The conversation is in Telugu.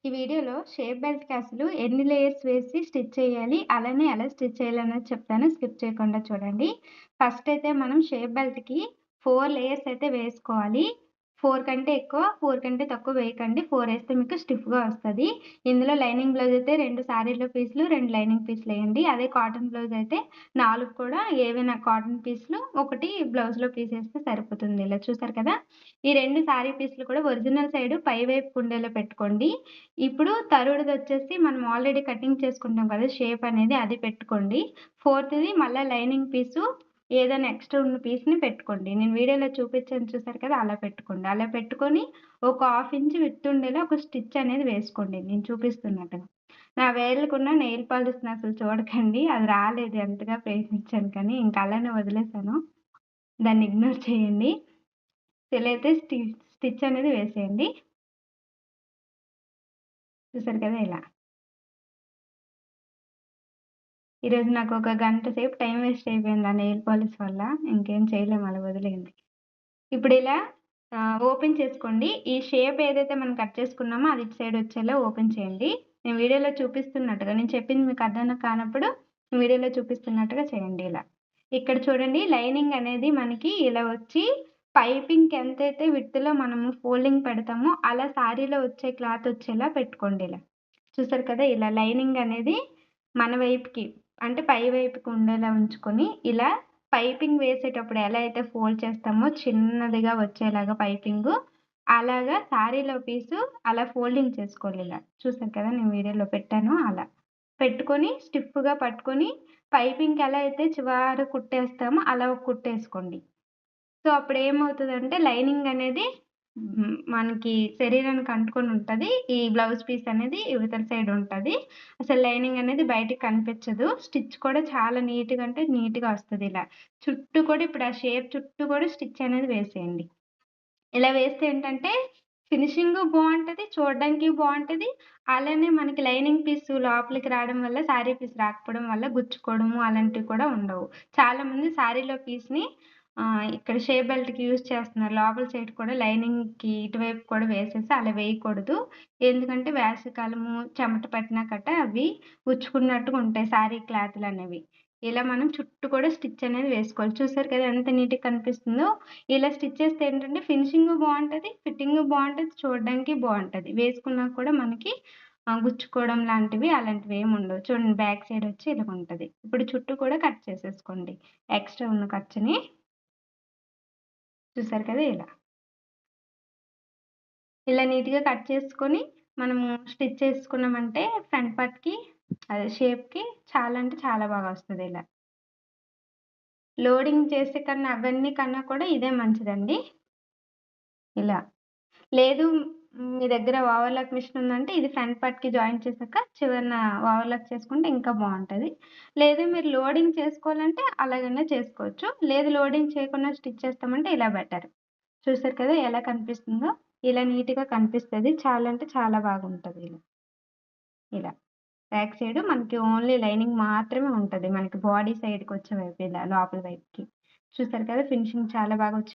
ఈ వీడియోలో షేప్ బెల్ట్‌కి అసలు ఎన్ని లేయర్స్ వేసి స్టిచ్ చేయాలి, అలానే ఎలా స్టిచ్ చేయాలనేది చెప్తాను. స్కిప్ చేయకుండా చూడండి. ఫస్ట్ అయితే మనం షేప్ బెల్ట్‌కి 4 లేయర్స్ అయితే వేసుకోవాలి. 4 కంటే ఎక్కువ, 4 కంటే తక్కువ వేయకండి. 4 ఏస్తే మీకు స్టిఫ్‌గా వస్తది. ఇందులో లైనింగ్ బ్లౌజ్ అయితే 2 సారీలో పీసులు, 2 లైనింగ్ పీసులేయండి. అదే కాటన్ బ్లౌజ్ అయితే 4 కూడా ఏవైనా కాటన్ పీసులు, 1 బ్లౌజ్‌లో పీసేస్తే సరిపోతుంది. ఇలా చూసారు కదా! ఈ 2 సారీ పీసులు కూడా ఒరిజినల్ సైడ్ పై వైపుకు ఉండేలా పెట్టుకోండి. ఇప్పుడు థర్డ్‌దొచ్చేసి మనం ఆల్రెడీ కటింగ్ చేసుకుంటాం కదా! షేప్ అనేది అది పెట్టుకోండి. ఫోర్త్‌ది మళ్ళా లైనింగ్ పీసు ఏదైనా ఎక్స్‌ట్రా ఉన్న పీస్‌ని పెట్టుకోండి. నేను వీడియోలో చూపించాను చూసారు కదా! అలా పెట్టుకోండి. అలా పెట్టుకొని ఒక హాఫ్ ఇంచ్ విడ్త్ ఉండేలా ఒక స్టిచ్ అనేది వేసుకోండి నేను చూపిస్తున్నట్టుగా. నా వేలుకున్న నెయిల్ పాలిష్‌ని అసలు చూడకండి. అది రాలేదు ఎంతగా ప్రయత్నించాను కానీ ఇంక అలానే వదిలేసాను. దాన్ని ఇగ్నోర్ చేయండి. ఇలైతే స్టిచ్ అనేది వేసేయండి. చూసారు కదా! ఇలా. ఈరోజు నాకొక గంట సేపు టైం వేస్ట్ అయిపోయింది ఆ నెయిల్ పాలిష్ వల్ల. ఇంకేం చేయలేము అలా వదిలేయండి. ఇప్పుడిలా ఓపెన్ చేసుకోండి. ఈ షేప్ ఏదైతే మనం కట్ చేసుకున్నామో అది ఇటు సైడ్ వచ్చేలా ఓపెన్ చేయండి. నేను వీడియోలో చూపిస్తున్నట్టుగా నేను చెప్పింది మీకు అర్థం కానప్పుడు వీడియోలో చూపిస్తున్నట్టుగా చేయండి ఇలా. ఇక్కడ చూడండి లైనింగ్ అనేది మనకి ఇలా వచ్చి పైపింగ్‌కి ఎంతైతే విడ్త్‌లో మనము ఫోల్డింగ్ పెడతామో అలా సారీలో వచ్చే క్లాత్ వచ్చేలా పెట్టుకోండి ఇలా. చూసారు కదా! ఇలా లైనింగ్ అనేది మన వైపుకి అంటే పై వైపుకి ఉండేలా ఉంచుకొని, ఇలా పైపింగ్ వేసేటప్పుడు ఎలా అయితే ఫోల్డ్ చేస్తామో చిన్నదిగా వచ్చేలాగా పైపింగు, అలాగా సారీలో పీసు అలా ఫోల్డింగ్ చేసుకోవాలి ఇలా. చూసారు కదా! నేను వీడియోలో పెట్టాను అలా. పెట్టుకొని స్టిఫ్‌గా పట్టుకొని పైపింగ్‌కి ఎలా అయితే చివర కుట్టేస్తామో అలా ఒక కుట్టేసుకోండి. సో, అప్పుడేమవుతదంటే లైనింగ్ అనేది మనకి శరీరానికి అంటుకొని ఉంటది. ఈ బ్లౌజ్ పీస్ అనేది ఇవతల సైడ్ ఉంటది. అసలు లైనింగ్ అనేది బయటికి కనిపించదు. స్టిచ్ కూడా చాలా నీట్‌గా అంటే నీట్‌గా వస్తదిలా. చుట్టూ కూడా ఇప్పుడు ఆ షేప్ చుట్టూ కూడా స్టిచ్ అనేది వేసేయండి. ఇలా వేస్తే ఏంటంటే ఫినిషింగు బావుంటది. చూడడానికి బావుంటది. అలానే మనకి లైనింగ్ పీసు లోపలికి రావడం వల్ల సారీ పీస్ రాకపోవడం వల్ల గుచ్చుకోవడము అలాంటివి కూడా ఉండవు. చాలామంది సారీలో పీస్‌ని ఇక్కడ షేప్ బెల్ట్‌కి యూజ్ చేస్తున్నారు. లోపల సైడ్ కూడా లైనింగ్‌కి ఇటువైపు కూడా వేసేసి అలా వేయకూడదు. ఎందుకంటే వేసవికాలము చెమట పట్టినా అవి గుచ్చుకున్నట్టుగా ఉంటాయి సారీ క్లాతులనేవి. ఇలా మనం చుట్టూ కూడా స్టిచ్ అనేది వేసుకోవాలి. చూసారు కదా! ఎంత నీట్‌గా కనిపిస్తుందో. ఇలా స్టిచ్ చేస్తే ఏంటంటే ఫినిషింగు బావుంటది. ఫిట్టింగు బావుంటది. చూడడానికి బావుంటది. వేసుకున్నా కూడా మనకి గుచ్చుకోవడం లాంటివి అలాంటివేమి ఉండవు. చూడండి బ్యాక్ సైడ్ వచ్చి ఇలాగుంటది. ఇప్పుడు చుట్టూ కూడా కట్ చేసేసుకోండి. ఎక్స్‌ట్రా ఉన్న ఖర్చుని. చూసారు కదా! ఇలా. ఇలా నీట్‌గా కట్ చేసుకొని మనము స్టిచ్ చేసుకున్నామంటే ఫ్రంట్ పార్ట్‌కి అదే షేప్‌కి చాలా అంటే చాలా బాగా వస్తదిలా. లోడింగ్ చేసే కన్నా అవన్నీ కన్నా కూడా ఇదే మంచిదండి. ఇలా. లేదు మీ దగ్గర ఓవర్‌లాక్ మిషన్ ఉందంటే ఇది ఫ్రంట్ పార్ట్‌కి జాయిన్ చేసాక చివరన ఓవర్‌లాక్ చేసుకుంటే ఇంకా బావుంటది. లేదు మీరు లోడింగ్ చేసుకోవాలంటే అలాగైనా చేసుకోవచ్చు. లేదు లోడింగ్ చేయకుండా స్టిచ్ చేస్తామంటే ఇలా బెటర్. చూసారు కదా! ఎలా కనిపిస్తుందో? ఇలా నీట్‌గా కనిపిస్తది. చాలా అంటే చాలా బాగుంటది ఇలా. ఇలా. బ్యాక్ సైడ్ మనకి ఓన్లీ లైనింగ్ మాత్రమే ఉంటది. మనకి బాడీ సైడ్‌కొచ్చే వైపు ఇలా లోపల వైపుకి. చూసారు కదా! ఫినిషింగ్ చాలా బాగా వచ్చింది.